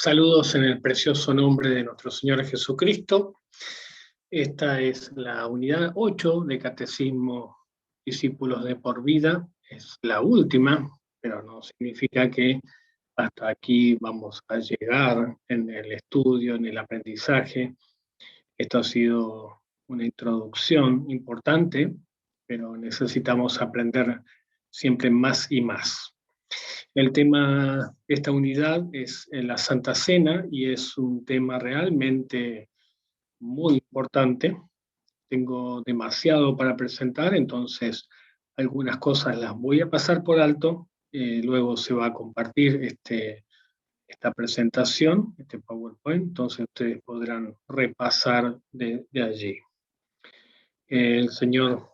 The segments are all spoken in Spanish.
Saludos en el precioso nombre de nuestro Señor Jesucristo. Esta es la unidad 8 de Catecismo Discípulos de por Vida. Es la última, pero no significa que hasta aquí vamos a llegar en el estudio, en el aprendizaje. Esto ha sido una introducción importante, pero necesitamos aprender siempre más y más. El tema de esta unidad es la Santa Cena y es un tema realmente muy importante. Tengo demasiado para presentar, entonces algunas cosas las voy a pasar por alto. Luego se va a compartir esta presentación, este PowerPoint, entonces ustedes podrán repasar de allí. El Señor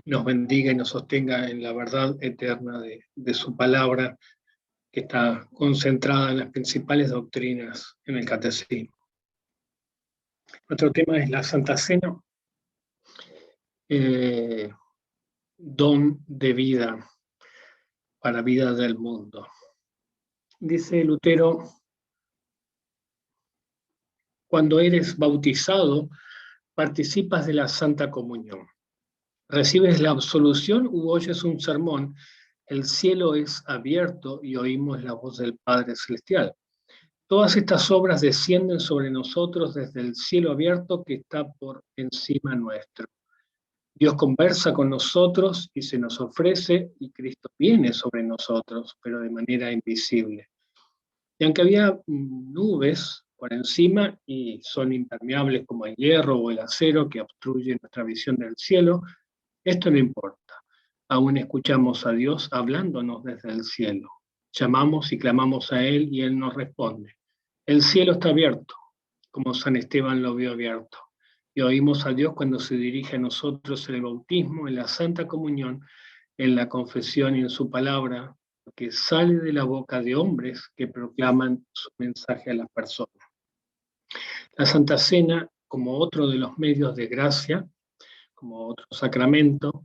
nos bendiga y nos sostenga en la verdad eterna de su palabra, que está concentrada en las principales doctrinas en el catecismo. Nuestro tema es la Santa Cena, don de vida para vida del mundo. Dice Lutero: cuando eres bautizado, participas de la Santa Comunión. Recibes la absolución u oyes un sermón, el cielo es abierto y oímos la voz del Padre Celestial. Todas estas obras descienden sobre nosotros desde el cielo abierto que está por encima nuestro. Dios conversa con nosotros y se nos ofrece, y Cristo viene sobre nosotros, pero de manera invisible. Y aunque había nubes por encima y son impermeables como el hierro o el acero que obstruyen nuestra visión del cielo, esto no importa. Aún escuchamos a Dios hablándonos desde el cielo. Llamamos y clamamos a Él y Él nos responde. El cielo está abierto, como San Esteban lo vio abierto. Y oímos a Dios cuando se dirige a nosotros en el bautismo, en la Santa Comunión, en la confesión y en su palabra, que sale de la boca de hombres que proclaman su mensaje a las personas. La Santa Cena, como otro de los medios de gracia, como otro sacramento,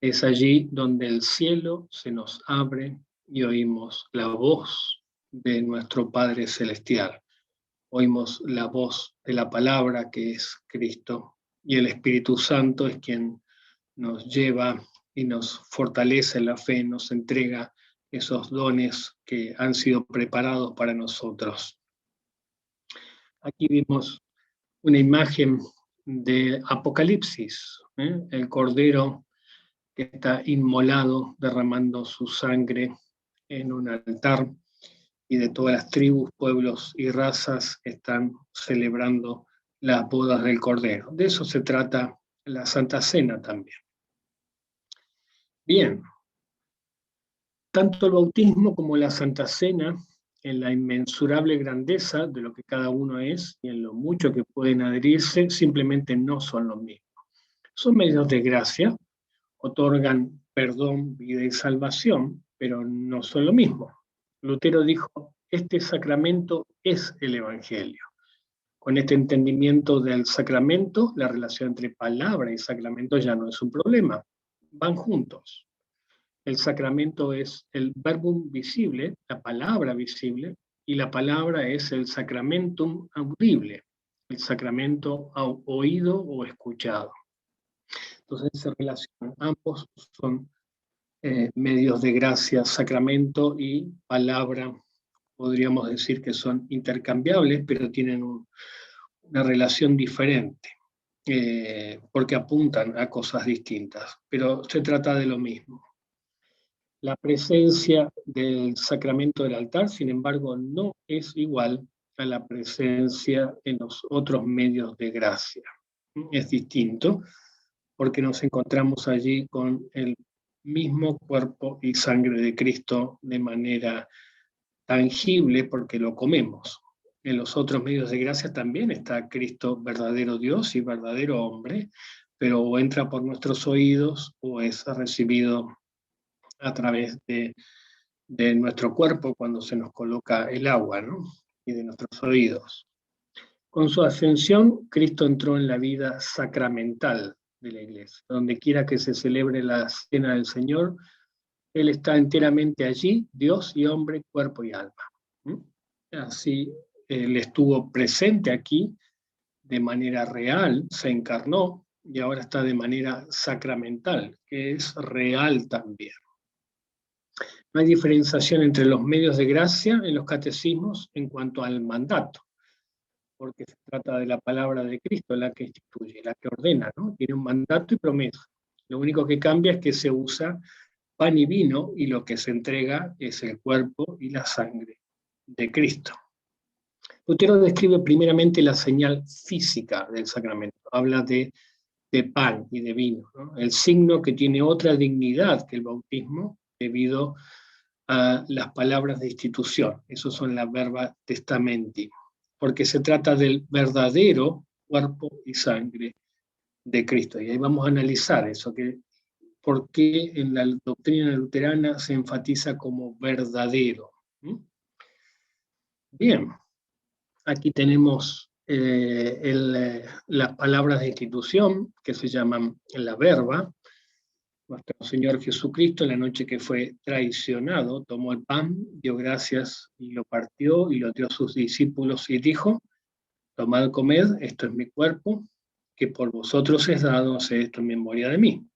es allí donde el cielo se nos abre y oímos la voz de nuestro Padre Celestial. Oímos la voz de la palabra, que es Cristo, y el Espíritu Santo es quien nos lleva y nos fortalece en la fe, nos entrega esos dones que han sido preparados para nosotros. Aquí vimos una imagen de Apocalipsis, el Cordero que está inmolado, derramando su sangre en un altar, y de todas las tribus, pueblos y razas están celebrando las bodas del Cordero. De eso se trata la Santa Cena también. Bien, tanto el bautismo como la Santa Cena, en la inmensurable grandeza de lo que cada uno es y en lo mucho que pueden adherirse, simplemente no son lo mismo. Son medios de gracia, otorgan perdón, vida y salvación, pero no son lo mismo. Lutero dijo: este sacramento es el Evangelio. Con este entendimiento del sacramento, la relación entre palabra y sacramento ya no es un problema, van juntos. El sacramento es el verbum visible, la palabra visible, y la palabra es el sacramentum audible, el sacramento oído o escuchado. Entonces se relacionan, ambos son medios de gracia, sacramento y palabra. Podríamos decir que son intercambiables, pero tienen una relación diferente, porque apuntan a cosas distintas, pero se trata de lo mismo. La presencia del sacramento del altar, sin embargo, no es igual a la presencia en los otros medios de gracia. Es distinto, porque nos encontramos allí con el mismo cuerpo y sangre de Cristo de manera tangible, porque lo comemos. En los otros medios de gracia también está Cristo, verdadero Dios y verdadero hombre, pero o entra por nuestros oídos o es recibido a través de nuestro cuerpo cuando se nos coloca el agua, ¿no? Y de nuestros oídos. Con su ascensión, Cristo entró en la vida sacramental de la Iglesia. Donde quiera que se celebre la Cena del Señor, Él está enteramente allí, Dios y hombre, cuerpo y alma. Así Él estuvo presente aquí de manera real, se encarnó, y ahora está de manera sacramental, que es real también. No hay diferenciación entre los medios de gracia en los catecismos en cuanto al mandato, porque se trata de la palabra de Cristo, la que instituye, la que ordena, ¿no? Tiene un mandato y promesa. Lo único que cambia es que se usa pan y vino, y lo que se entrega es el cuerpo y la sangre de Cristo. Lutero describe primeramente la señal física del sacramento. Habla de pan y de vino, ¿no? El signo que tiene otra dignidad que el bautismo debido a las palabras de institución. Esos son las verba testamenti, porque se trata del verdadero cuerpo y sangre de Cristo. Y ahí vamos a analizar eso, que por qué en la doctrina luterana se enfatiza como verdadero. Bien, aquí tenemos las palabras de institución, que se llaman la verba. Nuestro Señor Jesucristo, la noche que fue traicionado, tomó el pan, dio gracias y lo partió y lo dio a sus discípulos y dijo: tomad, comed, esto es mi cuerpo, que por vosotros es dado, haced esto en memoria de mí.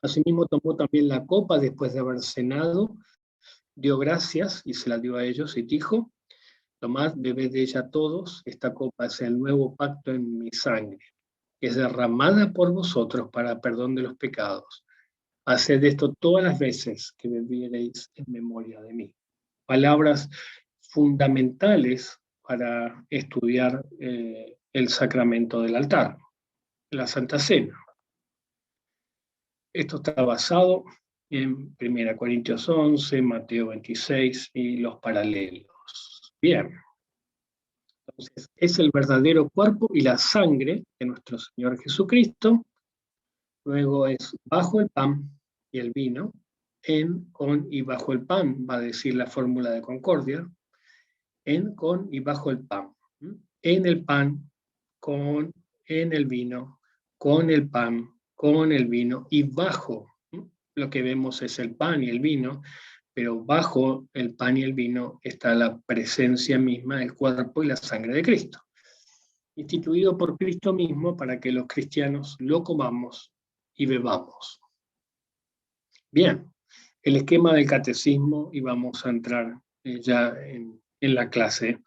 Asimismo tomó también la copa después de haber cenado, dio gracias y se la dio a ellos y dijo: tomad, bebed de ella todos, esta copa es el nuevo pacto en mi sangre, que es derramada por vosotros para perdón de los pecados. Haced esto todas las veces que bebiereis en memoria de mí. Palabras fundamentales para estudiar el sacramento del altar, la Santa Cena. Esto está basado en 1 Corintios 11, Mateo 26 y los paralelos. Bien. Entonces, es el verdadero cuerpo y la sangre de nuestro Señor Jesucristo. Luego es bajo el pan y el vino, en, con y bajo el pan, va a decir la fórmula de concordia, en, con y bajo el pan. En el pan, con, en el vino, con el pan, con el vino y bajo. Lo que vemos es el pan y el vino, pero bajo el pan y el vino está la presencia misma del cuerpo y la sangre de Cristo, instituido por Cristo mismo para que los cristianos lo comamos y bebamos. Bien, el esquema del catecismo, y vamos a entrar ya en la clase.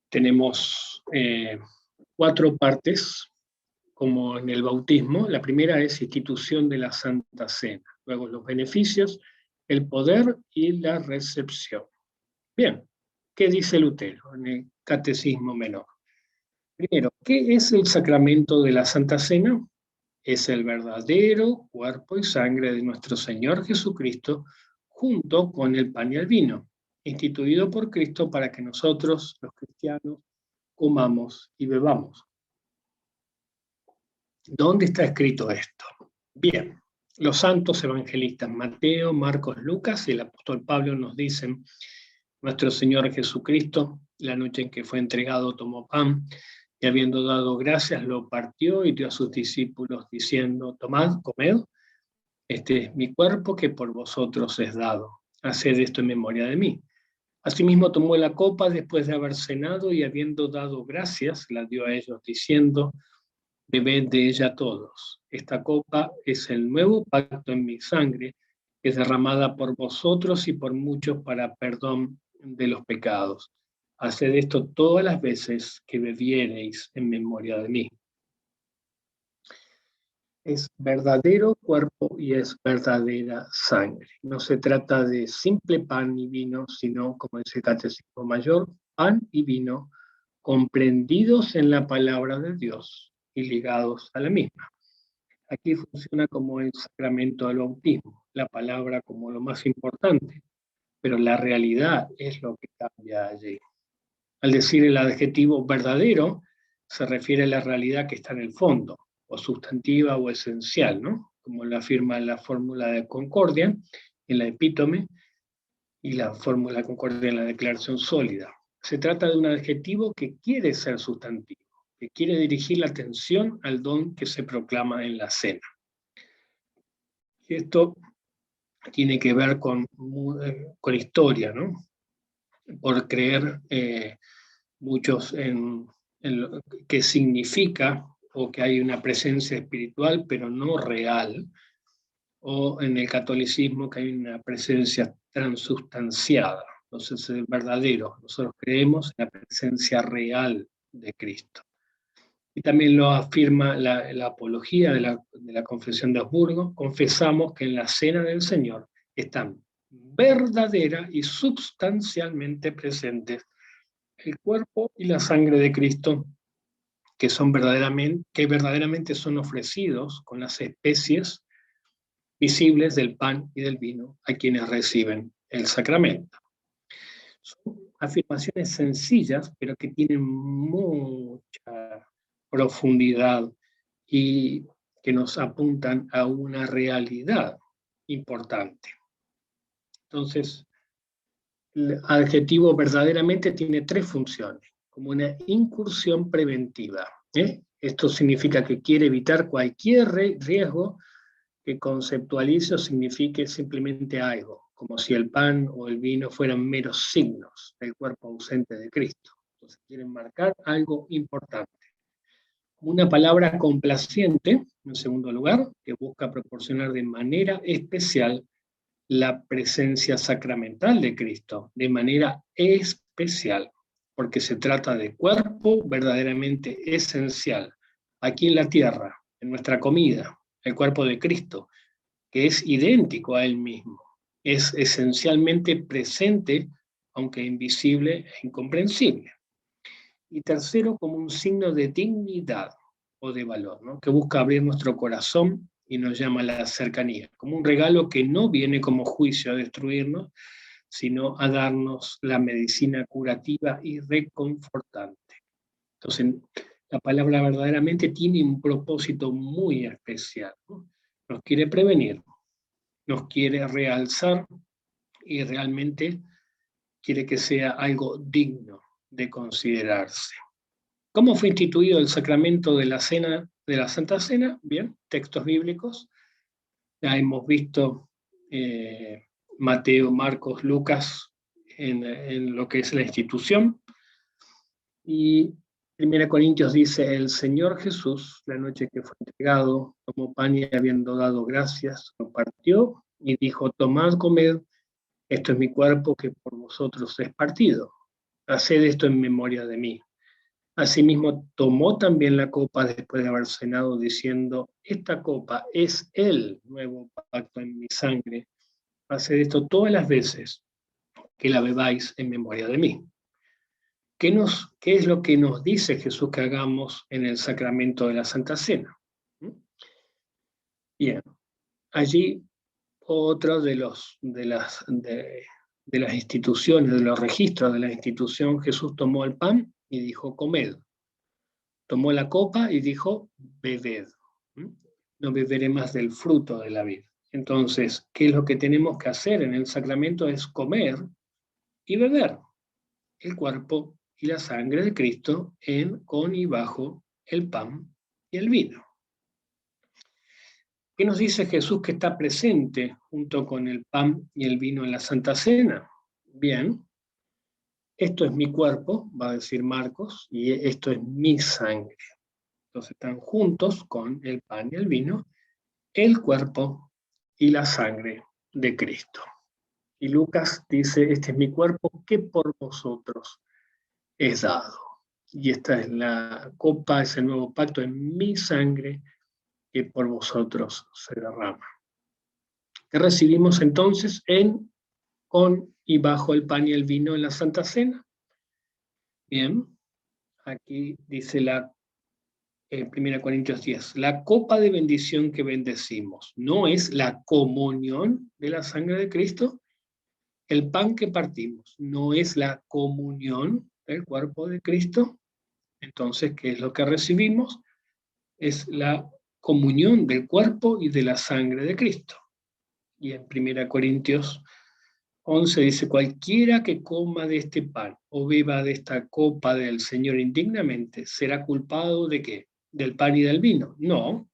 Tenemos 4 partes, como en el bautismo. La primera es institución de la Santa Cena, luego los beneficios, el poder y la recepción. Bien, ¿qué dice Lutero en el Catecismo Menor? Primero, ¿qué es el sacramento de la Santa Cena? Es el verdadero cuerpo y sangre de nuestro Señor Jesucristo, junto con el pan y el vino, instituido por Cristo para que nosotros, los cristianos, comamos y bebamos. ¿Dónde está escrito esto? Bien, los santos evangelistas Mateo, Marcos, Lucas y el apóstol Pablo nos dicen: nuestro Señor Jesucristo, la noche en que fue entregado, tomó pan, y habiendo dado gracias, lo partió y dio a sus discípulos, diciendo: tomad, comed, este es mi cuerpo que por vosotros es dado. Haced esto en memoria de mí. Asimismo tomó la copa después de haber cenado y habiendo dado gracias, la dio a ellos, diciendo: bebed de ella todos. Esta copa es el nuevo pacto en mi sangre, que es derramada por vosotros y por muchos para perdón de los pecados. Haced esto todas las veces que bebiereis en memoria de mí. Es verdadero cuerpo y es verdadera sangre. No se trata de simple pan y vino, sino, como dice el Catecismo Mayor, pan y vino comprendidos en la palabra de Dios y ligados a la misma. Aquí funciona como el sacramento del bautismo, la palabra como lo más importante, pero la realidad es lo que cambia allí. Al decir el adjetivo verdadero, se refiere a la realidad que está en el fondo, o sustantiva o esencial, ¿no? Como lo afirma en la fórmula de concordia, en la epítome, y la fórmula de concordia en la declaración sólida. Se trata de un adjetivo que quiere ser sustantivo, que quiere dirigir la atención al don que se proclama en la cena. Y esto tiene que ver con historia, ¿no? por creer muchos en lo que significa o que hay una presencia espiritual, pero no real, o en el catolicismo que hay una presencia transustanciada. Entonces es verdadero. Nosotros creemos en la presencia real de Cristo. Y también lo afirma la apología de la Confesión de Habsburgo. Confesamos que en la cena del Señor están verdadera y sustancialmente presentes el cuerpo y la sangre de Cristo, que verdaderamente son ofrecidos con las especies visibles del pan y del vino a quienes reciben el sacramento. Son afirmaciones sencillas, pero que tienen mucha profundidad y que nos apuntan a una realidad importante. Entonces, el adjetivo verdaderamente tiene tres funciones, como una incursión preventiva. Esto significa que quiere evitar cualquier riesgo que conceptualice o signifique simplemente algo, como si el pan o el vino fueran meros signos del cuerpo ausente de Cristo. Entonces quieren marcar algo importante. Una palabra complaciente, en segundo lugar, que busca proporcionar de manera especial la presencia sacramental de Cristo, de manera especial, porque se trata de cuerpo verdaderamente esencial, aquí en la tierra, en nuestra comida, el cuerpo de Cristo, que es idéntico a Él mismo, es esencialmente presente, aunque invisible e incomprensible. Y tercero, como un signo de dignidad o de valor, ¿no? Que busca abrir nuestro corazón y nos llama a la cercanía, como un regalo que no viene como juicio a destruirnos, sino a darnos la medicina curativa y reconfortante. Entonces, la palabra verdaderamente tiene un propósito muy especial, ¿no? Nos quiere prevenir, nos quiere realzar y realmente quiere que sea algo digno de considerarse. ¿Cómo fue instituido el sacramento de la cena, de la Santa Cena? Bien, textos bíblicos. Ya hemos visto Mateo, Marcos, Lucas en lo que es la institución. Y 1 Corintios dice, el Señor Jesús, la noche que fue entregado, tomó pan y habiendo dado gracias, lo partió y dijo, tomad, comed, esto es mi cuerpo que por vosotros es partido. Haced esto en memoria de mí. Asimismo, tomó también la copa después de haber cenado, diciendo, esta copa es el nuevo pacto en mi sangre. Haced esto todas las veces que la bebáis en memoria de mí. ¿Qué es lo que nos dice Jesús que hagamos en el sacramento de la Santa Cena? Bien, allí otro de las instituciones, de los registros de la institución, Jesús tomó el pan y dijo, comed. Tomó la copa y dijo, bebed. No beberé más del fruto de la vid. Entonces, ¿qué es lo que tenemos que hacer en el sacramento? Es comer y beber el cuerpo y la sangre de Cristo con y bajo el pan y el vino. ¿Qué nos dice Jesús que está presente junto con el pan y el vino en la Santa Cena? Bien, esto es mi cuerpo, va a decir Marcos, y esto es mi sangre. Entonces están juntos con el pan y el vino, el cuerpo y la sangre de Cristo. Y Lucas dice, este es mi cuerpo que por vosotros es dado. Y esta es la copa, es el nuevo pacto en mi sangre que por vosotros se derrama. ¿Qué recibimos entonces con y bajo el pan y el vino en la Santa Cena? Bien, aquí dice en 1 Corintios 10, la copa de bendición que bendecimos, ¿no es la comunión de la sangre de Cristo? El pan que partimos, ¿no es la comunión del cuerpo de Cristo? Entonces, ¿qué es lo que recibimos? Es la comunión del cuerpo y de la sangre de Cristo. Y en 1 Corintios 11 dice, cualquiera que coma de este pan o beba de esta copa del Señor indignamente, será culpado ¿de qué? ¿Del pan y del vino? No,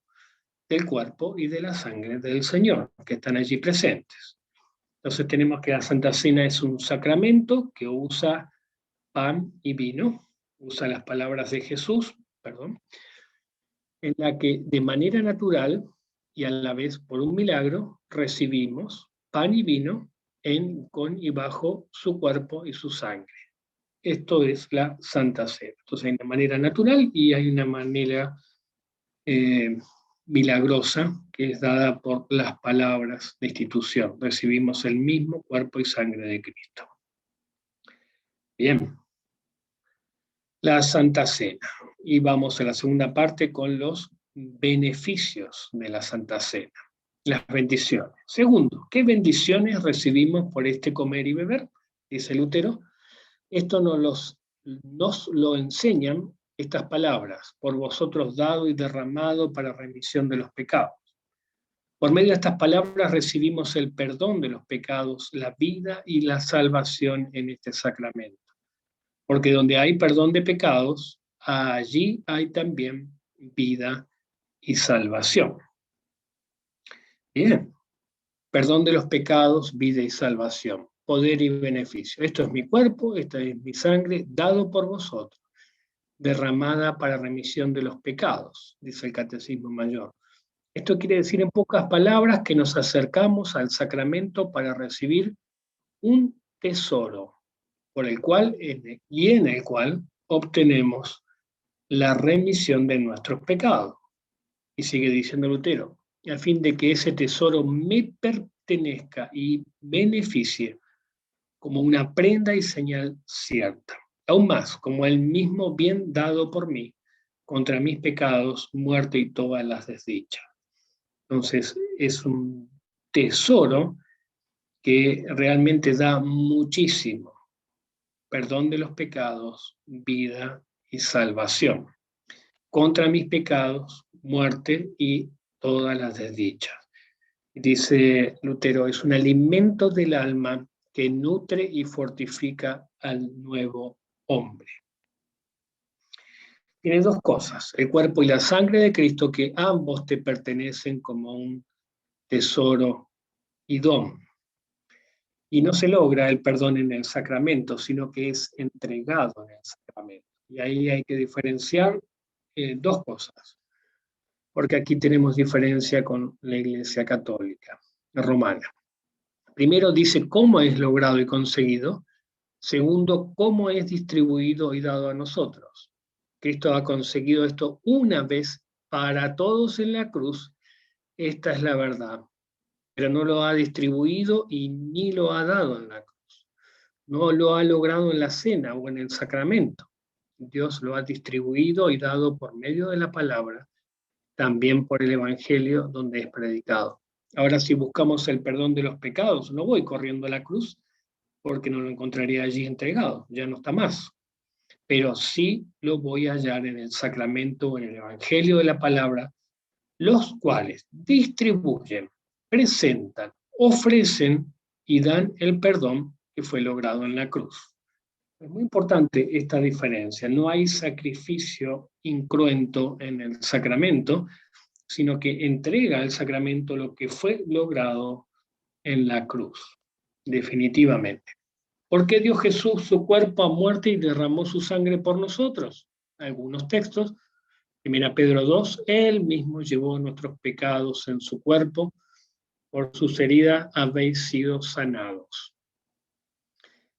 del cuerpo y de la sangre del Señor, que están allí presentes. Entonces tenemos que la Santa Cena es un sacramento que usa pan y vino, usa las palabras de Jesús, perdón, en la que de manera natural y a la vez por un milagro recibimos pan y vino con y bajo su cuerpo y su sangre. Esto es la Santa Cena. Entonces hay una manera natural y hay una manera milagrosa que es dada por las palabras de institución. Recibimos el mismo cuerpo y sangre de Cristo. Bien. La Santa Cena. Y vamos a la segunda parte con los beneficios de la Santa Cena. Las bendiciones. Segundo, ¿qué bendiciones recibimos por este comer y beber? Dice Lutero. Esto nos lo enseñan estas palabras, por vosotros dado y derramado para remisión de los pecados. Por medio de estas palabras recibimos el perdón de los pecados, la vida y la salvación en este sacramento. Porque donde hay perdón de pecados, allí hay también vida y salvación. Bien, perdón de los pecados, vida y salvación, poder y beneficio. Esto es mi cuerpo, esta es mi sangre, dado por vosotros, derramada para remisión de los pecados, dice el Catecismo Mayor. Esto quiere decir en pocas palabras que nos acercamos al sacramento para recibir un tesoro por el cual y en el cual obtenemos la remisión de nuestros pecados. Y sigue diciendo Lutero, a fin de que ese tesoro me pertenezca y beneficie como una prenda y señal cierta. Aún más, como el mismo bien dado por mí contra mis pecados, muerte y todas las desdichas. Entonces, es un tesoro que realmente da muchísimo. Perdón de los pecados, vida y salvación. Contra mis pecados, muerte y todas las desdichas. Dice Lutero, es un alimento del alma que nutre y fortifica al nuevo hombre. Tiene dos cosas, el cuerpo y la sangre de Cristo, que ambos te pertenecen como un tesoro y don. Y no se logra el perdón en el sacramento, sino que es entregado en el sacramento. Y ahí hay que diferenciar dos cosas, porque aquí tenemos diferencia con la Iglesia Católica Romana. Primero dice cómo es logrado y conseguido. Segundo, cómo es distribuido y dado a nosotros. Cristo ha conseguido esto una vez para todos en la cruz. Esta es la verdad. Pero no lo ha distribuido y ni lo ha dado en la cruz. No lo ha logrado en la cena o en el sacramento. Dios lo ha distribuido y dado por medio de la palabra, también por el Evangelio donde es predicado. Ahora, si buscamos el perdón de los pecados, no voy corriendo a la cruz porque no lo encontraría allí entregado, ya no está más. Pero sí lo voy a hallar en el sacramento o en el Evangelio de la palabra, los cuales distribuyen, presentan, ofrecen y dan el perdón que fue logrado en la cruz. Es muy importante esta diferencia. No hay sacrificio incruento en el sacramento, sino que entrega al sacramento lo que fue logrado en la cruz, definitivamente. ¿Por qué dio Jesús su cuerpo a muerte y derramó su sangre por nosotros? Algunos textos. 1 Pedro 2, Él mismo llevó nuestros pecados en su cuerpo, por sus heridas habéis sido sanados.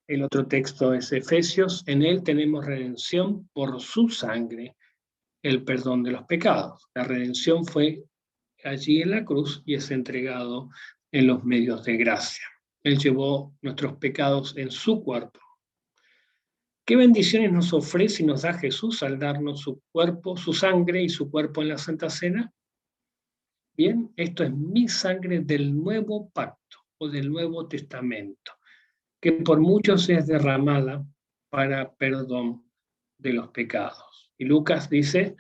El otro texto es Efesios, en Él tenemos redención por su sangre, el perdón de los pecados. La redención fue allí en la cruz y es entregado en los medios de gracia. Él llevó nuestros pecados en su cuerpo. ¿Qué bendiciones nos ofrece y nos da Jesús al darnos su cuerpo, su sangre y su cuerpo en la Santa Cena? Bien, esto es mi sangre del nuevo pacto o del Nuevo Testamento, que por muchos es derramada para perdón de los pecados. Y Lucas dice,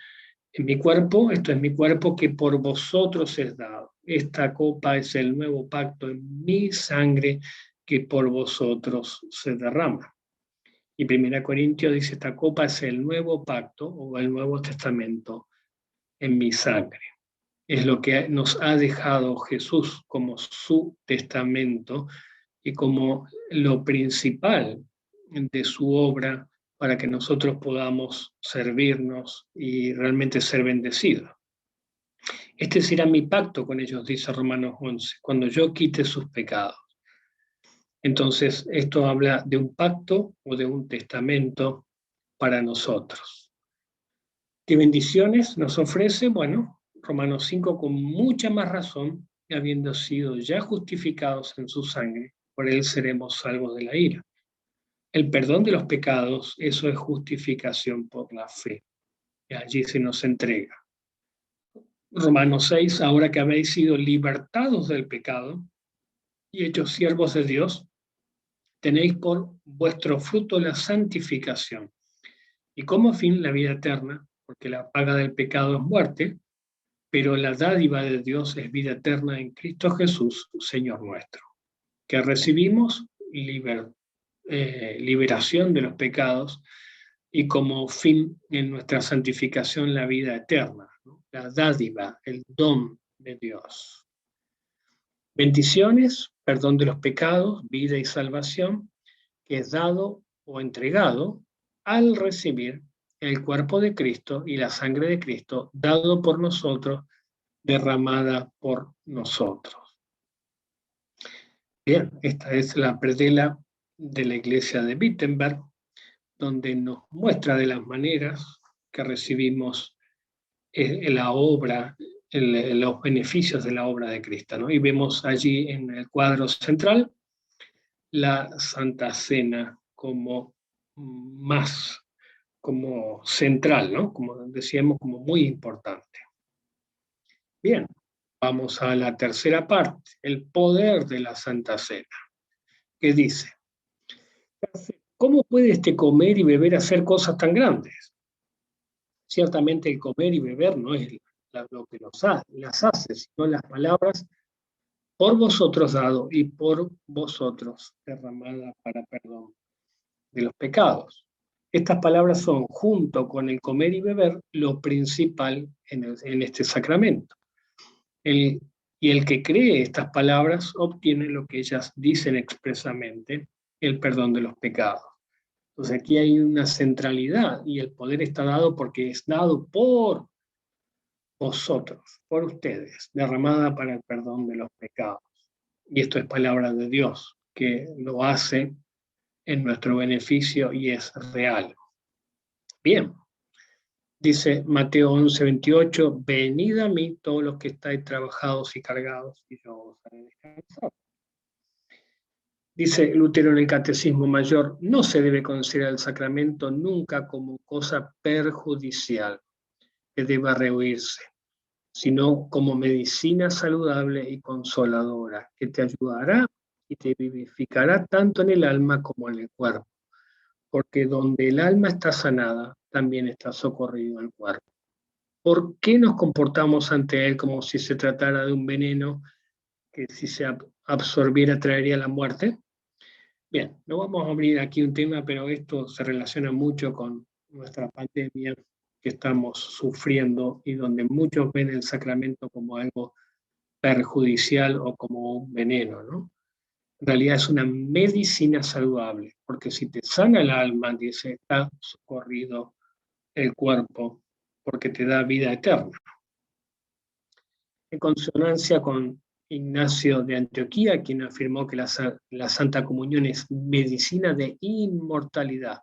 en mi cuerpo, esto es mi cuerpo que por vosotros es dado. Esta copa es el nuevo pacto en mi sangre que por vosotros se derrama. Y 1 Corintios dice, esta copa es el nuevo pacto o el Nuevo Testamento en mi sangre. Es lo que nos ha dejado Jesús como su testamento y como lo principal de su obra para que nosotros podamos servirnos y realmente ser bendecidos. Este será mi pacto con ellos, dice Romanos 11, cuando yo quite sus pecados. Entonces, esto habla de un pacto o de un testamento para nosotros. ¿Qué bendiciones nos ofrece? Bueno, Romanos 5 con mucha más razón, habiendo sido ya justificados en su sangre, por él seremos salvos de la ira. El perdón de los pecados, eso es justificación por la fe. Y allí se nos entrega. Romanos 6, ahora que habéis sido libertados del pecado y hechos siervos de Dios, tenéis por vuestro fruto la santificación y como fin la vida eterna, porque la paga del pecado es muerte, pero la dádiva de Dios es vida eterna en Cristo Jesús, Señor nuestro, que recibimos liberación de los pecados y como fin en nuestra santificación la vida eterna, ¿no? La dádiva, el don de Dios. Bendiciones, perdón de los pecados, vida y salvación, que es dado o entregado al recibir el cuerpo de Cristo y la sangre de Cristo, dado por nosotros, derramada por nosotros. Bien, esta es la predela de la iglesia de Wittenberg, donde nos muestra de las maneras que recibimos la obra, los beneficios de la obra de Cristo, ¿no? Y vemos allí en el cuadro central la Santa Cena como más, como central, ¿no? Como decíamos, como muy importante. Bien, vamos a la tercera parte, el poder de la Santa Cena, que dice, ¿cómo puede este comer y beber hacer cosas tan grandes? Ciertamente el comer y beber no es lo que las hace, sino las palabras por vosotros dado y por vosotros derramada para perdón de los pecados. Estas palabras son, junto con el comer y beber, lo principal en este sacramento. Y el que cree estas palabras obtiene lo que ellas dicen expresamente, el perdón de los pecados. Entonces aquí hay una centralidad y el poder está dado porque es dado por vosotros, por ustedes, derramada para el perdón de los pecados. Y esto es palabra de Dios, que lo hace en nuestro beneficio y es real. Bien, dice Mateo 11:28, venid a mí todos los que estáis trabajados y cargados, y yo os haré descansar. Dice Lutero en el Catecismo Mayor, no se debe considerar el sacramento nunca como cosa perjudicial que deba rehuirse, sino como medicina saludable y consoladora, que te ayudará y te vivificará tanto en el alma como en el cuerpo, porque donde el alma está sanada, también está socorrido el cuerpo. ¿Por qué nos comportamos ante él como si se tratara de un veneno que si se absorbiera traería la muerte? Bien, no vamos a abrir aquí un tema, pero esto se relaciona mucho con nuestra pandemia que estamos sufriendo y donde muchos ven el sacramento como algo perjudicial o como un veneno, ¿no? En realidad es una medicina saludable, porque si te sana el alma, dice, está socorrido el cuerpo, porque te da vida eterna. En consonancia con Ignacio de Antioquía, quien afirmó que la Santa Comunión es medicina de inmortalidad,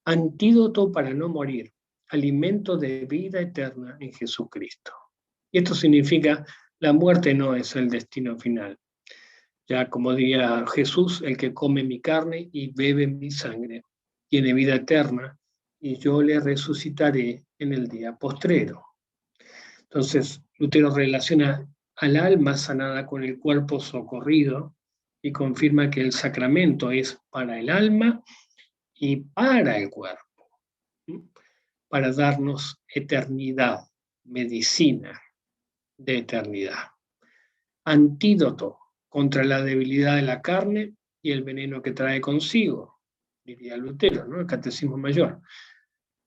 antídoto para no morir, alimento de vida eterna en Jesucristo. Y esto significa, la muerte no es el destino final. Ya como diría Jesús, el que come mi carne y bebe mi sangre, tiene vida eterna, y yo le resucitaré en el día postrero. Entonces, Lutero relaciona al alma sanada con el cuerpo socorrido y confirma que el sacramento es para el alma y para el cuerpo, para darnos eternidad, medicina de eternidad. Antídoto contra la debilidad de la carne y el veneno que trae consigo, diría Lutero, ¿no? El Catecismo Mayor.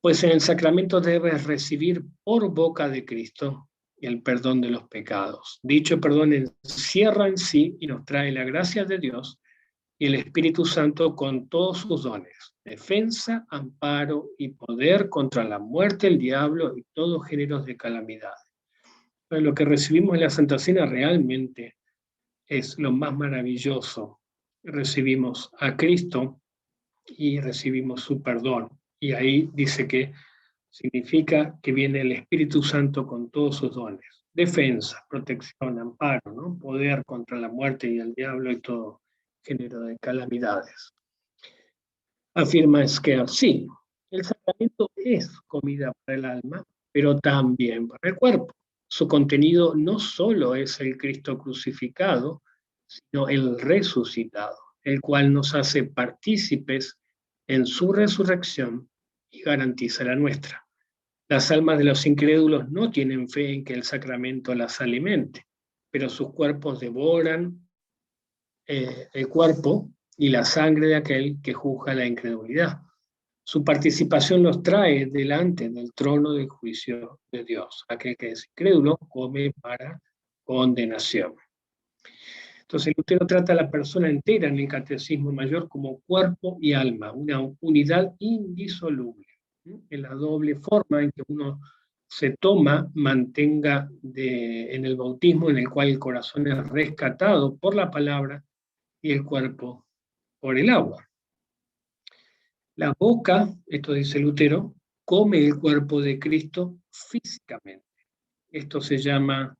Pues en el sacramento debes recibir por boca de Cristo el perdón de los pecados. Dicho perdón encierra en sí y nos trae la gracia de Dios y el Espíritu Santo con todos sus dones, defensa, amparo y poder contra la muerte, el diablo y todos géneros de calamidad. Entonces, lo que recibimos en la Santa Cena realmente es lo más maravilloso. Recibimos a Cristo y recibimos su perdón. Y ahí dice que significa que viene el Espíritu Santo con todos sus dones. Defensa, protección, amparo, ¿no? Poder contra la muerte y el diablo y todo género de calamidades. Afirma Esquer, sí, el sacramento es comida para el alma, pero también para el cuerpo. Su contenido no solo es el Cristo crucificado, sino el resucitado, el cual nos hace partícipes en su resurrección y garantiza la nuestra. Las almas de los incrédulos no tienen fe en que el sacramento las alimente, pero sus cuerpos devoran el cuerpo y la sangre de aquel que juzga la incredulidad. Su participación los trae delante del trono del juicio de Dios. Aquel que es incrédulo come para condenación. Entonces Lutero trata a la persona entera en el Catecismo Mayor como cuerpo y alma, una unidad indisoluble. En la doble forma en que uno se toma, mantenga en el bautismo, en el cual el corazón es rescatado por la palabra y el cuerpo por el agua. La boca, esto dice Lutero, come el cuerpo de Cristo físicamente. Esto se llama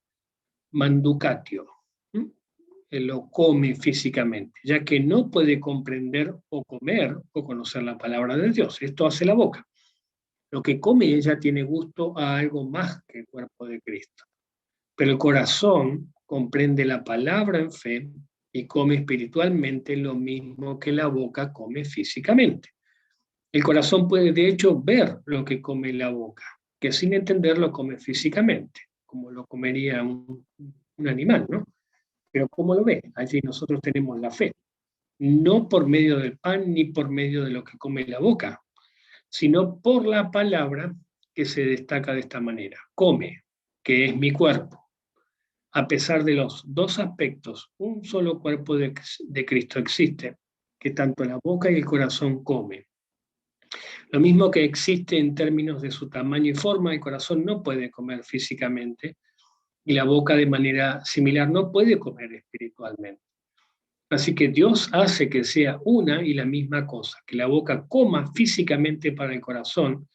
manducatio. Él lo come físicamente, ya que no puede comprender o comer o conocer la palabra de Dios. Esto hace la boca. Lo que come ella tiene gusto a algo más que el cuerpo de Cristo. Pero el corazón comprende la palabra en fe y come espiritualmente lo mismo que la boca come físicamente. El corazón puede de hecho ver lo que come la boca, que sin entenderlo come físicamente, como lo comería un animal, ¿no? Pero ¿cómo lo ve? Allí nosotros tenemos la fe, no por medio del pan ni por medio de lo que come la boca, sino por la palabra que se destaca de esta manera. Come, que es mi cuerpo. A pesar de los dos aspectos, un solo cuerpo de Cristo existe, que tanto la boca y el corazón comen. Lo mismo que existe en términos de su tamaño y forma, el corazón no puede comer físicamente y la boca de manera similar no puede comer espiritualmente. Así que Dios hace que sea una y la misma cosa, que la boca coma físicamente para el corazón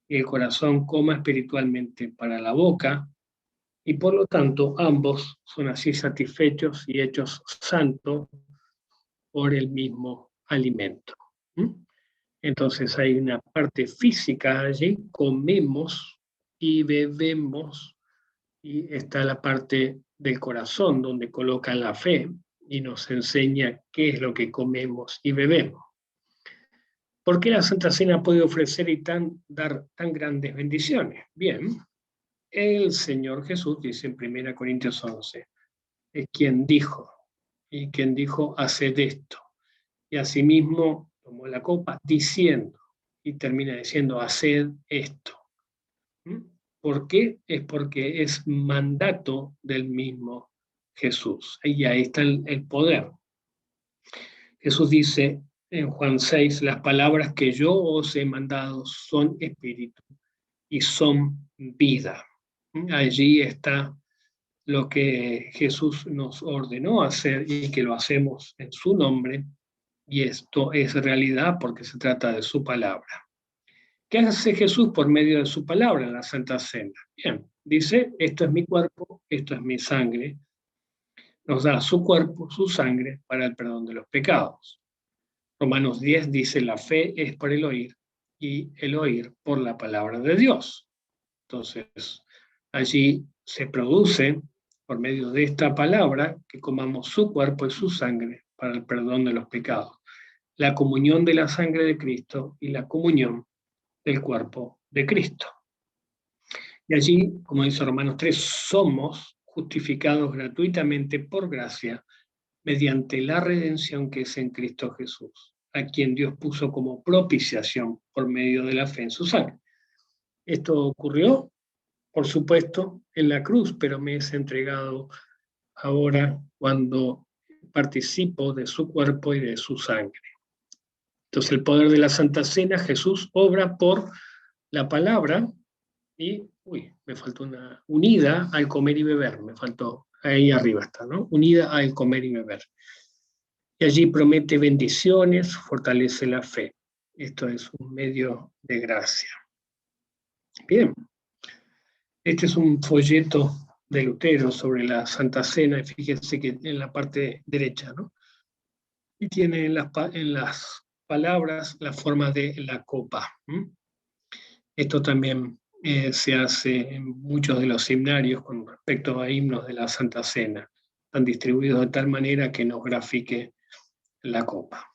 y el corazón coma espiritualmente para la boca, y por lo tanto ambos son así satisfechos y hechos santos por el mismo alimento. Entonces hay una parte física allí, comemos y bebemos, y está la parte del corazón donde colocan la fe y nos enseña qué es lo que comemos y bebemos. ¿Por qué la Santa Cena puede ofrecer y dar tan grandes bendiciones? Bien, el Señor Jesús, dice en 1 Corintios 11, es quien dijo, y quien dijo, haced esto. Y asimismo tomó la copa diciendo, y termina diciendo, haced esto. ¿Por qué? Es porque es mandato del mismo Jesús. Y ahí está el poder. Jesús dice en Juan 6, las palabras que yo os he mandado son espíritu y son vida. Allí está lo que Jesús nos ordenó hacer y que lo hacemos en su nombre, y esto es realidad porque se trata de su palabra. ¿Qué hace Jesús por medio de su palabra en la Santa Cena? Bien, dice, esto es mi cuerpo, esto es mi sangre. Nos da su cuerpo, su sangre, para el perdón de los pecados. Romanos 10 dice, la fe es por el oír y el oír por la palabra de Dios. Entonces, allí se produce, por medio de esta palabra, que comamos su cuerpo y su sangre para el perdón de los pecados. La comunión de la sangre de Cristo y la comunión del cuerpo de Cristo. Y allí, como dice Romanos 3, somos justificados gratuitamente por gracia mediante la redención que es en Cristo Jesús, a quien Dios puso como propiciación por medio de la fe en su sangre. Esto ocurrió, por supuesto, en la cruz, pero me es entregado ahora participo de su cuerpo y de su sangre. Entonces el poder de la Santa Cena, Jesús obra por la palabra y, me faltó una, unida al comer y beber, me faltó, ahí arriba está, ¿no? Unida al comer y beber. Y allí promete bendiciones, fortalece la fe. Esto es un medio de gracia. Bien, este es un folleto de Lutero sobre la Santa Cena, y fíjense que en la parte derecha, ¿no? Y tiene en las palabras la forma de la copa. Esto también se hace en muchos de los himnarios con respecto a himnos de la Santa Cena. Están distribuidos de tal manera que nos grafique la copa.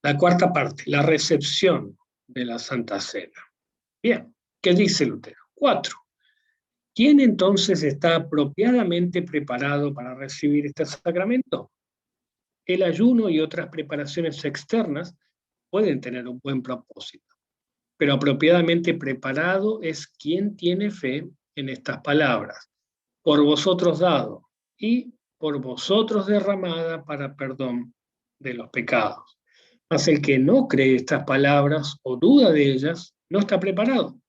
La cuarta parte, la recepción de la Santa Cena. Bien, ¿qué dice Lutero? 4. ¿Quién entonces está apropiadamente preparado para recibir este sacramento? El ayuno y otras preparaciones externas pueden tener un buen propósito, pero apropiadamente preparado es quien tiene fe en estas palabras. Por vosotros dado y por vosotros derramada para perdón de los pecados. Mas el que no cree estas palabras o duda de ellas, no está preparado,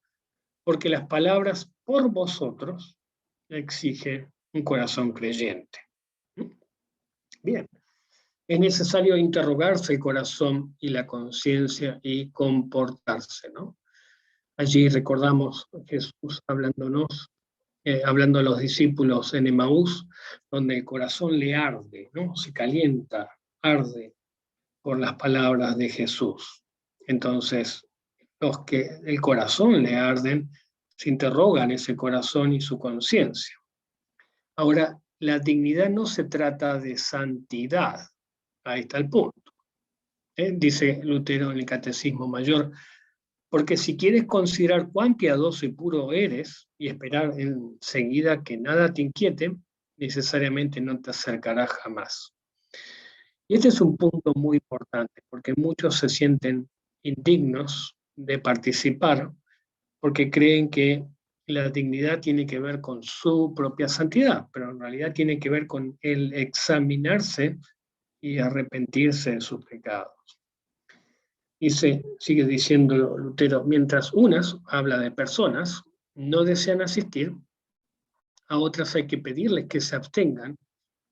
porque las palabras por vosotros exigen un corazón creyente. Bien, es necesario interrogarse el corazón y la conciencia y comportarse, ¿no? Allí recordamos a Jesús hablando a los discípulos en Emaús, donde el corazón le arde, ¿no? Se calienta, arde por las palabras de Jesús. Entonces, los que el corazón le arden, se interrogan ese corazón y su conciencia. Ahora, la dignidad no se trata de santidad. Ahí está el punto. Dice Lutero en el Catecismo Mayor, porque si quieres considerar cuán piadoso y puro eres y esperar enseguida que nada te inquiete, necesariamente no te acercarás jamás. Y este es un punto muy importante, porque muchos se sienten indignos de participar porque creen que la dignidad tiene que ver con su propia santidad, pero en realidad tiene que ver con el examinarse y arrepentirse de sus pecados. Sigue diciendo Lutero, mientras unas, habla de personas, no desean asistir, a otras hay que pedirles que se abstengan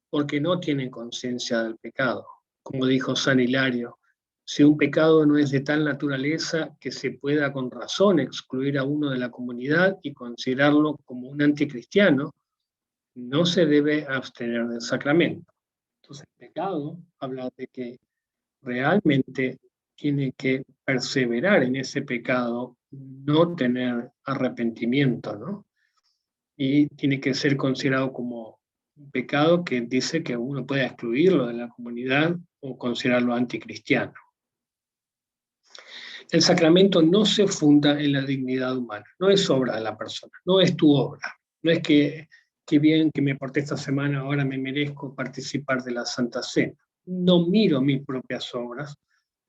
porque no tienen conciencia del pecado. Como dijo San Hilario, si un pecado no es de tal naturaleza que se pueda con razón excluir a uno de la comunidad y considerarlo como un anticristiano, no se debe abstener del sacramento. Entonces, el pecado habla de que realmente tiene que perseverar en ese pecado, no tener arrepentimiento, ¿no? Y tiene que ser considerado como un pecado que dice que uno puede excluirlo de la comunidad o considerarlo anticristiano. El sacramento no se funda en la dignidad humana, no es obra de la persona, no es tu obra. No es que bien que me porté esta semana, ahora me merezco participar de la Santa Cena. No miro mis propias obras,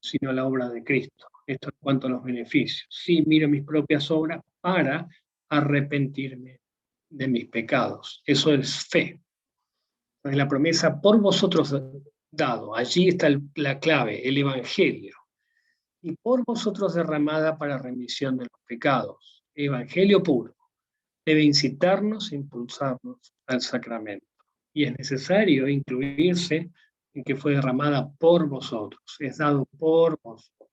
sino la obra de Cristo. Esto en cuanto a los beneficios. Sí miro mis propias obras para arrepentirme de mis pecados. Eso es fe. Es la promesa por vosotros dado. Allí está la clave, el Evangelio. Y por vosotros derramada para remisión de los pecados. Evangelio puro. Debe incitarnos e impulsarnos al sacramento. Y es necesario incluirse en que fue derramada por vosotros, es dado por vosotros.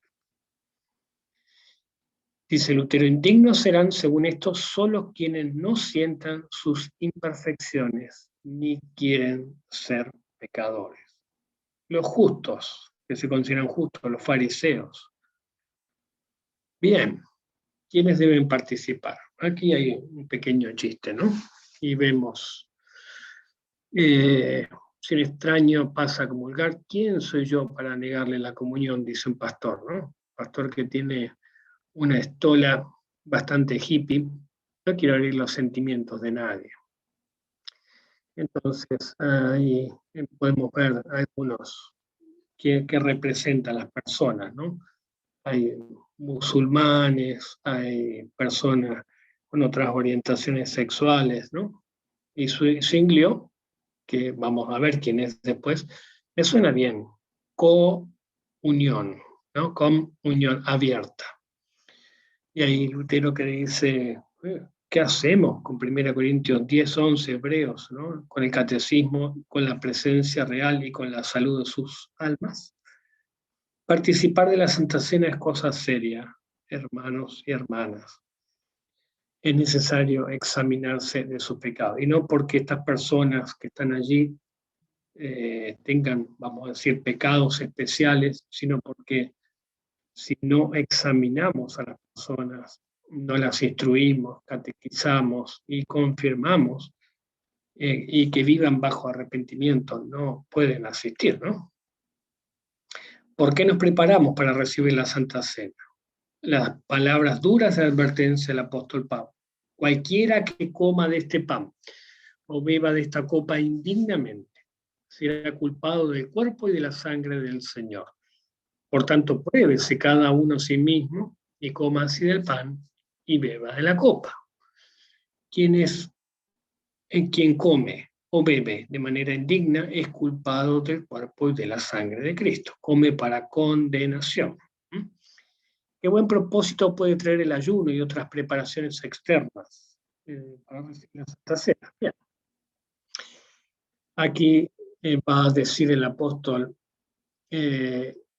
Dice Lutero, indignos serán según esto solo quienes no sientan sus imperfecciones ni quieren ser pecadores. Los justos, que se consideran justos, los fariseos. Bien, ¿quiénes deben participar? Aquí hay un pequeño chiste, ¿no? Y vemos, si un extraño pasa a comulgar, ¿quién soy yo para negarle la comunión? Dice un pastor, ¿no? Pastor que tiene una estola bastante hippie, no quiero herir los sentimientos de nadie. Entonces, ahí podemos ver algunos que representan a las personas, ¿no? Hay musulmanes, hay personas con otras orientaciones sexuales, ¿no? Y Zwinglio que vamos a ver quién es después, me suena bien, comunión, ¿no? Comunión abierta. Y ahí Lutero que dice, ¿qué hacemos con 1 Corintios 10, 11, Hebreos, ¿no? Con el catecismo, con la presencia real y con la salud de sus almas? Participar de la Santa Cena es cosa seria, hermanos y hermanas. Es necesario examinarse de su pecado. Y no porque estas personas que están allí tengan, vamos a decir, pecados especiales, sino porque si no examinamos a las personas, no las instruimos, catequizamos y confirmamos y que vivan bajo arrepentimiento, no pueden asistir, ¿no? ¿Por qué nos preparamos para recibir la Santa Cena? Las palabras duras de advertencia del apóstol Pablo. Cualquiera que coma de este pan o beba de esta copa indignamente será culpado del cuerpo y de la sangre del Señor. Por tanto, pruébese cada uno a sí mismo y coma así del pan y beba de la copa. Quien come o bebe de manera indigna es culpado del cuerpo y de la sangre de Cristo. Come para condenación. ¿Qué buen propósito puede traer el ayuno y otras preparaciones externas para recibir la Santa Cena? Bien. Aquí va a decir el apóstol,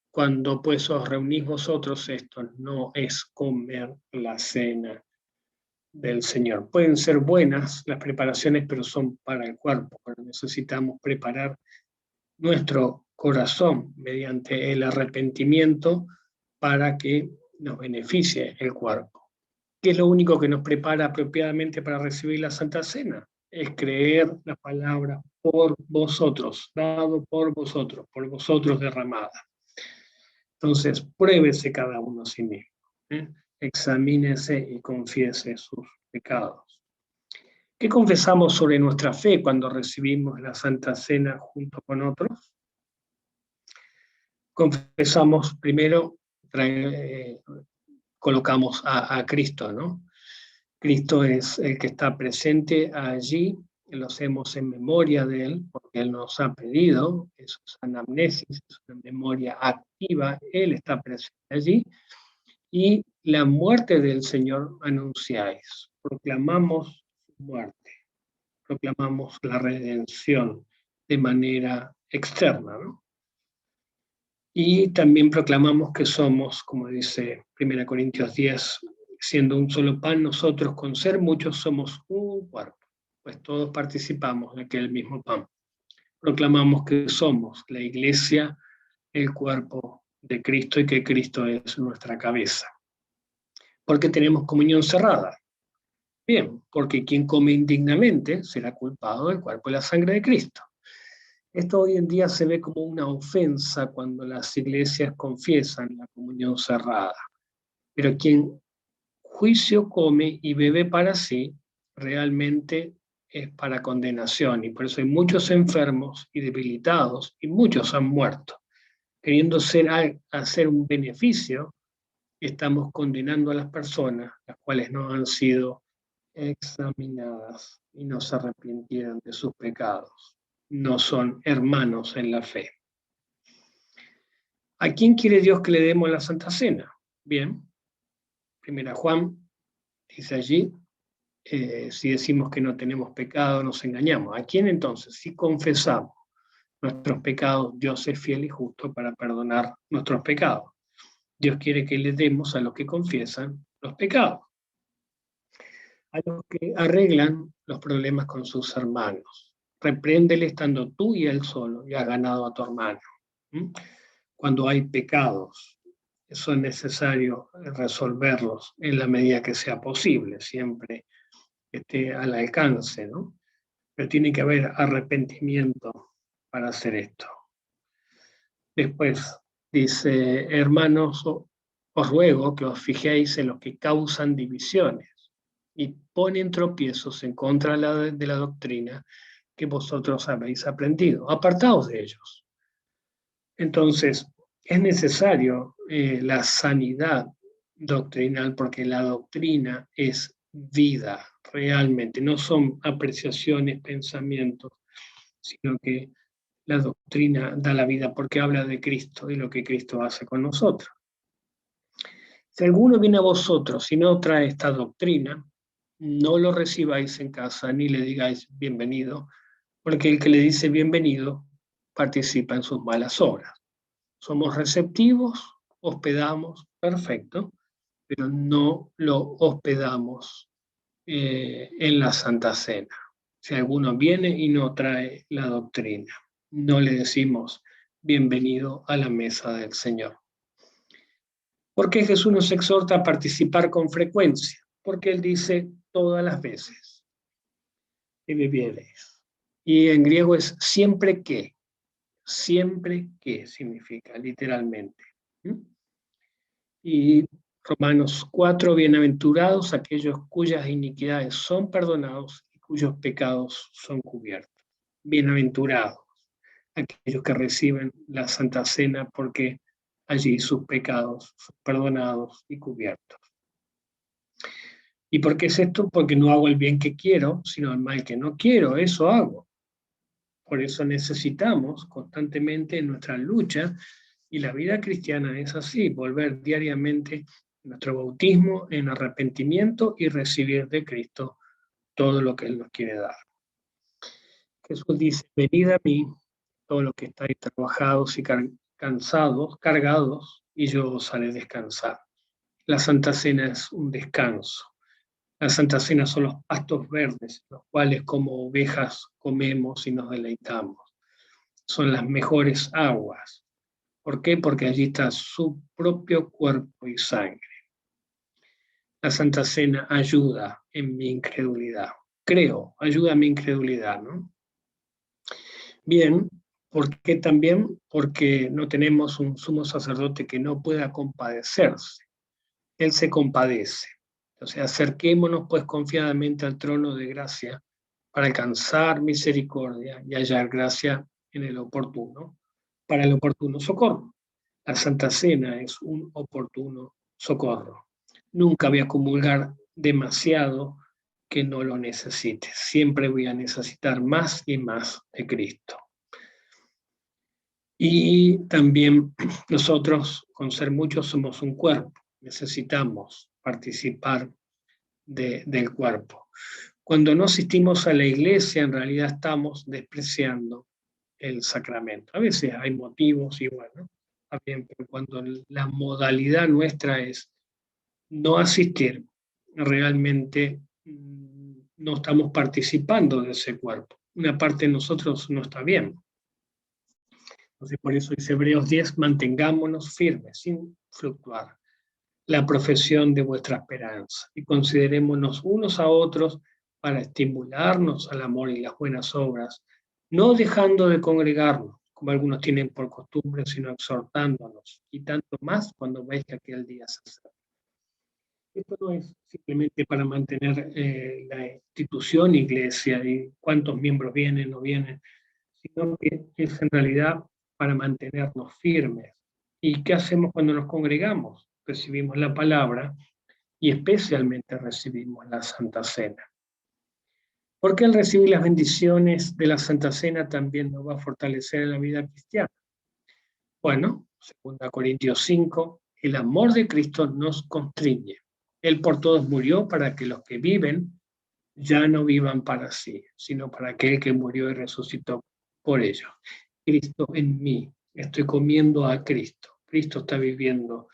cuando pues os reunís vosotros, esto no es comer la cena del Señor. Pueden ser buenas las preparaciones, pero son para el cuerpo, pero necesitamos preparar nuestro corazón mediante el arrepentimiento para que nos beneficie el cuerpo. ¿Qué es lo único que nos prepara apropiadamente para recibir la Santa Cena? Es creer la palabra por vosotros, dado por vosotros derramada. Entonces, pruébese cada uno a sí mismo. Examínese y confiese sus pecados. ¿Qué confesamos sobre nuestra fe cuando recibimos la Santa Cena junto con otros? Confesamos primero, colocamos a Cristo, ¿no? Cristo es el que está presente allí, lo hacemos en memoria de Él, porque Él nos ha pedido, eso es anamnesis, es una memoria activa, Él está presente allí, y la muerte del Señor anunciáis, proclamamos su muerte, proclamamos la redención de manera externa, ¿no? Y también proclamamos que somos, como dice 1 Corintios 10, siendo un solo pan, nosotros con ser muchos somos un cuerpo, pues todos participamos de aquel mismo pan. Proclamamos que somos la iglesia, el cuerpo de Cristo y que Cristo es nuestra cabeza. ¿Por qué tenemos comunión cerrada? Bien, porque quien come indignamente será culpado del cuerpo y la sangre de Cristo. Esto hoy en día se ve como una ofensa cuando las iglesias confiesan la comunión cerrada. Pero quien juicio come y bebe para sí, realmente es para condenación. Y por eso hay muchos enfermos y debilitados y muchos han muerto. Queriendo hacer un beneficio, estamos condenando a las personas, las cuales no han sido examinadas y no se arrepintieron de sus pecados. No son hermanos en la fe. ¿A quién quiere Dios que le demos la Santa Cena? Bien, 1 Juan dice allí, si decimos que no tenemos pecado, nos engañamos. ¿A quién entonces? Si confesamos nuestros pecados, Dios es fiel y justo para perdonar nuestros pecados. Dios quiere que le demos a los que confiesan los pecados, a los que arreglan los problemas con sus hermanos. Repréndele estando tú y él solo y has ganado a tu hermano. Cuando hay pecados, eso es necesario resolverlos en la medida que sea posible, siempre esté al alcance, ¿no? Pero tiene que haber arrepentimiento para hacer esto. Después dice, hermanos, os ruego que os fijéis en los que causan divisiones y ponen tropiezos en contra de la doctrina que vosotros habéis aprendido. Apartaos de ellos. Entonces, es necesario la sanidad doctrinal porque la doctrina es vida, realmente. No son apreciaciones, pensamientos, sino que la doctrina da la vida porque habla de Cristo y lo que Cristo hace con nosotros. Si alguno viene a vosotros y no trae esta doctrina, no lo recibáis en casa ni le digáis bienvenido, porque el que le dice bienvenido participa en sus malas obras. Somos receptivos, hospedamos, perfecto, pero no lo hospedamos en la Santa Cena. Si alguno viene y no trae la doctrina, no le decimos bienvenido a la mesa del Señor. ¿Por qué Jesús nos exhorta a participar con frecuencia? Porque Él dice todas las veces que viviereis. Y en griego es siempre que significa literalmente. Y Romanos 4, bienaventurados aquellos cuyas iniquidades son perdonados y cuyos pecados son cubiertos. Bienaventurados aquellos que reciben la Santa Cena porque allí sus pecados son perdonados y cubiertos. ¿Y por qué es esto? Porque no hago el bien que quiero, sino el mal que no quiero, eso hago. Por eso necesitamos constantemente en nuestra lucha, y la vida cristiana es así, volver diariamente nuestro bautismo en arrepentimiento y recibir de Cristo todo lo que Él nos quiere dar. Jesús dice, venid a mí, todos los que estáis trabajados y cansados, cargados, y yo os haré descansar. La Santa Cena es un descanso. La Santa Cena son los pastos verdes, los cuales como ovejas comemos y nos deleitamos. Son las mejores aguas. ¿Por qué? Porque allí está su propio cuerpo y sangre. La Santa Cena ayuda en mi incredulidad. Creo, ayuda a mi incredulidad, ¿no? Bien, ¿por qué también? Porque no tenemos un sumo sacerdote que no pueda compadecerse. Él se compadece. Entonces, acerquémonos pues confiadamente al trono de gracia para alcanzar misericordia y hallar gracia en el oportuno, para el oportuno socorro. La Santa Cena es un oportuno socorro. Nunca voy a comulgar demasiado que no lo necesite. Siempre voy a necesitar más y más de Cristo. Y también nosotros, con ser muchos, somos un cuerpo. Necesitamos participar del cuerpo. Cuando no asistimos a la iglesia, en realidad estamos despreciando el sacramento. A veces hay motivos y bueno, también, pero cuando la modalidad nuestra es no asistir, realmente no estamos participando de ese cuerpo. Una parte de nosotros no está bien. Entonces, por eso dice Hebreos 10, mantengámonos firmes, sin fluctuar, la profesión de vuestra esperanza y considerémonos unos a otros para estimularnos al amor y las buenas obras, no dejando de congregarnos, como algunos tienen por costumbre, sino exhortándonos, y tanto más cuando veis que aquel día se acerca. Esto no es simplemente para mantener la institución iglesia y cuántos miembros vienen o vienen, sino que es en realidad para mantenernos firmes. ¿Y qué hacemos cuando nos congregamos? Recibimos la palabra y especialmente recibimos la Santa Cena. Porque al recibir las bendiciones de la Santa Cena también nos va a fortalecer en la vida cristiana. Bueno, 2 Corintios 5, el amor de Cristo nos constriñe. Él por todos murió para que los que viven ya no vivan para sí, sino para aquel que murió y resucitó por ellos. Cristo en mí, estoy comiendo a Cristo. Cristo está viviendo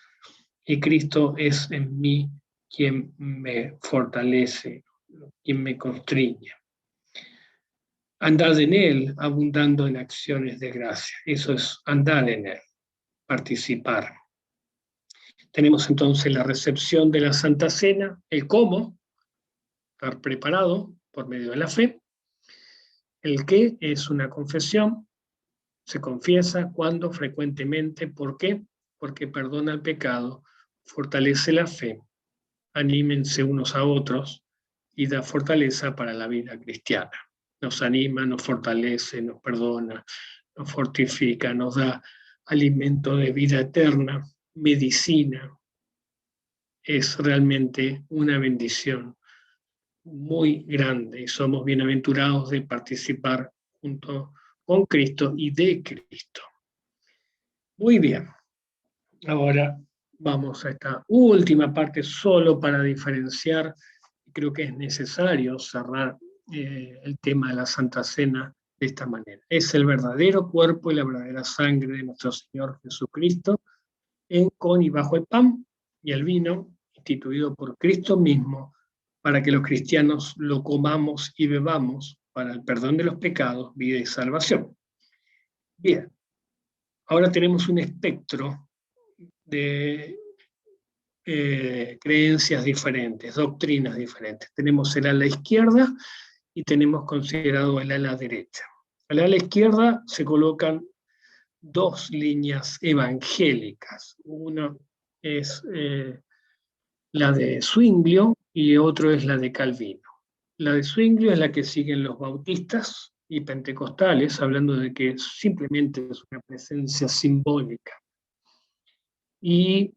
y Cristo es en mí quien me fortalece, quien me constriñe. Andad en Él, abundando en acciones de gracia. Eso es andar en Él, participar. Tenemos entonces la recepción de la Santa Cena, el cómo, estar preparado por medio de la fe. El qué es una confesión, se confiesa cuando, frecuentemente. ¿Por qué? Porque perdona el pecado, fortalece la fe, anímense unos a otros y da fortaleza para la vida cristiana. Nos anima, nos fortalece, nos perdona, nos fortifica, nos da alimento de vida eterna, medicina. Es realmente una bendición muy grande y somos bienaventurados de participar junto con Cristo y de Cristo. Muy bien, ahora vamos a esta última parte solo para diferenciar. Creo que es necesario cerrar el tema de la Santa Cena de esta manera. Es el verdadero cuerpo y la verdadera sangre de nuestro Señor Jesucristo con y bajo el pan y el vino, instituido por Cristo mismo, para que los cristianos lo comamos y bebamos para el perdón de los pecados, vida y salvación. Bien, ahora tenemos un espectro de creencias diferentes, doctrinas diferentes. Tenemos el ala izquierda y tenemos considerado el ala derecha. Al ala izquierda se colocan dos líneas evangélicas. Una es la de Zwinglio y otro es la de Calvino. La de Zwinglio es la que siguen los bautistas y pentecostales, hablando de que simplemente es una presencia simbólica. Y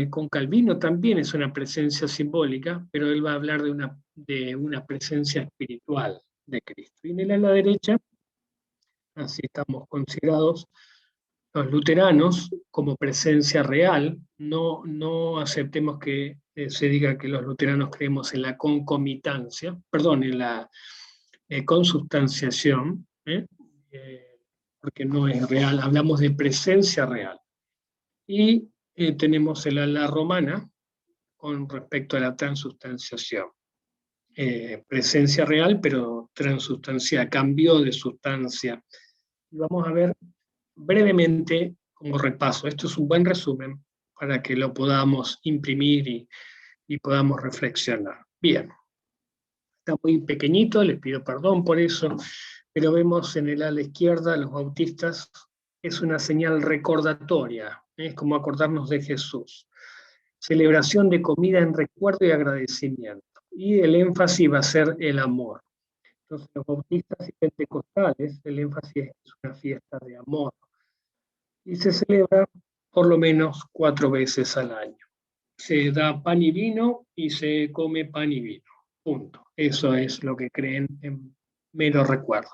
con Calvino también es una presencia simbólica, pero él va a hablar de una presencia espiritual de Cristo. Y en el ala derecha, así estamos considerados los luteranos como presencia real. No aceptemos que se diga que los luteranos creemos en la concomitancia, perdón, en la consubstanciación, porque no es real, hablamos de presencia real. Y tenemos el ala romana con respecto a la transubstanciación. Presencia real, pero transubstancial, cambio de sustancia. Y vamos a ver brevemente, como repaso, esto es un buen resumen para que lo podamos imprimir y podamos reflexionar. Bien, está muy pequeñito, les pido perdón por eso, pero vemos en el ala izquierda, los bautistas, es una señal recordatoria, es como acordarnos de Jesús. Celebración de comida en recuerdo y agradecimiento. Y el énfasis va a ser el amor. Entonces, los bautistas y pentecostales, el énfasis es una fiesta de amor. Y se celebra por lo menos 4 veces al año. Se da pan y vino y se come pan y vino. Punto. Eso es lo que creen en mero recuerdo.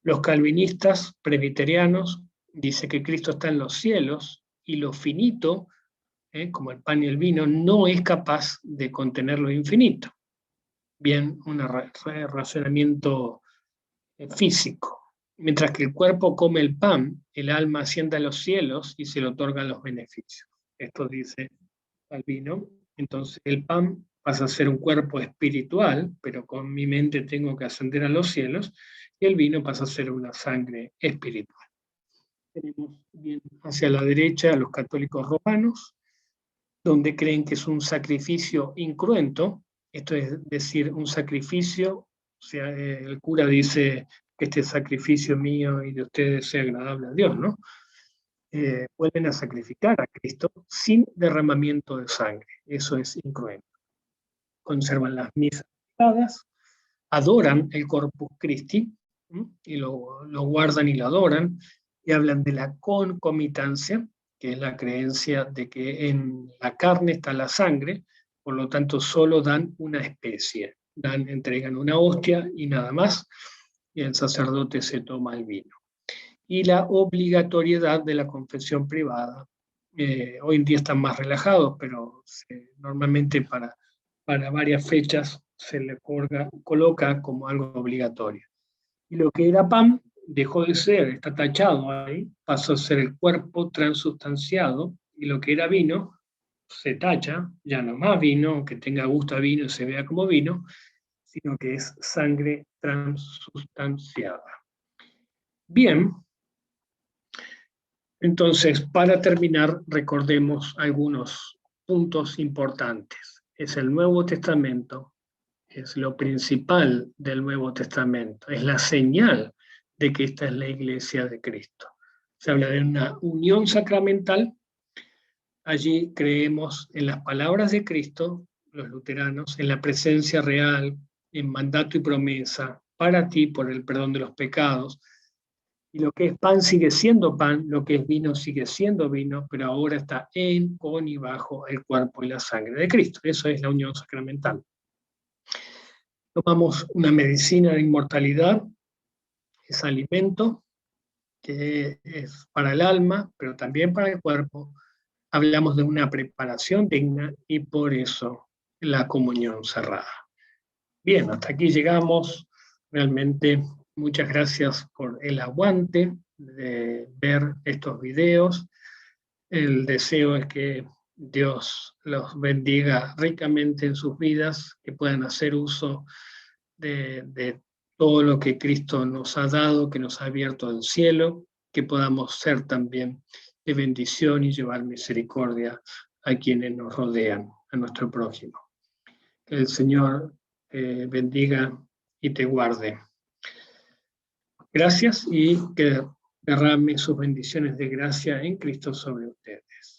Los calvinistas presbiterianos dicen que Cristo está en los cielos y lo finito, como el pan y el vino, no es capaz de contener lo infinito. Bien, un razonamiento físico. Mientras que el cuerpo come el pan, el alma asciende a los cielos y se le otorgan los beneficios. Esto dice Calvino. Entonces el pan pasa a ser un cuerpo espiritual, pero con mi mente tengo que ascender a los cielos, y el vino pasa a ser una sangre espiritual. Tenemos bien hacia la derecha a los católicos romanos, donde creen que es un sacrificio incruento, esto es decir, un sacrificio, o sea, el cura dice que este sacrificio mío y de ustedes sea agradable a Dios, ¿no? Vuelven a sacrificar a Cristo sin derramamiento de sangre, eso es incruento. Conservan las misas privadas, adoran el Corpus Christi, y lo guardan y lo adoran, y hablan de la concomitancia, que es la creencia de que en la carne está la sangre, por lo tanto solo dan una especie, entregan una hostia y nada más, y el sacerdote se toma el vino. Y la obligatoriedad de la confesión privada. Hoy en día están más relajados, pero normalmente para varias fechas se le coloca como algo obligatorio. Y lo que era pan dejó de ser, está tachado ahí, pasó a ser el cuerpo transubstanciado, y lo que era vino se tacha, ya no más vino, que tenga gusto a vino y se vea como vino, sino que es sangre transubstanciada. Bien, entonces, para terminar, recordemos algunos puntos importantes. Es el Nuevo Testamento, es lo principal del Nuevo Testamento, es la señal de que esta es la iglesia de Cristo. Se habla de una unión sacramental. Allí creemos en las palabras de Cristo, los luteranos, en la presencia real, en mandato y promesa, para ti por el perdón de los pecados. Y lo que es pan sigue siendo pan, lo que es vino sigue siendo vino, pero ahora está en, con y bajo el cuerpo y la sangre de Cristo. Eso es la unión sacramental. Tomamos una medicina de inmortalidad, es alimento, que es para el alma, pero también para el cuerpo. Hablamos de una preparación digna y por eso la comunión cerrada. Bien, hasta aquí llegamos. Realmente muchas gracias por el aguante de ver estos videos. El deseo es que Dios los bendiga ricamente en sus vidas, que puedan hacer uso de todo lo que Cristo nos ha dado, que nos ha abierto el cielo, que podamos ser también de bendición y llevar misericordia a quienes nos rodean, a nuestro prójimo. Que el Señor bendiga y te guarde. Gracias y que derrame sus bendiciones de gracia en Cristo sobre ustedes.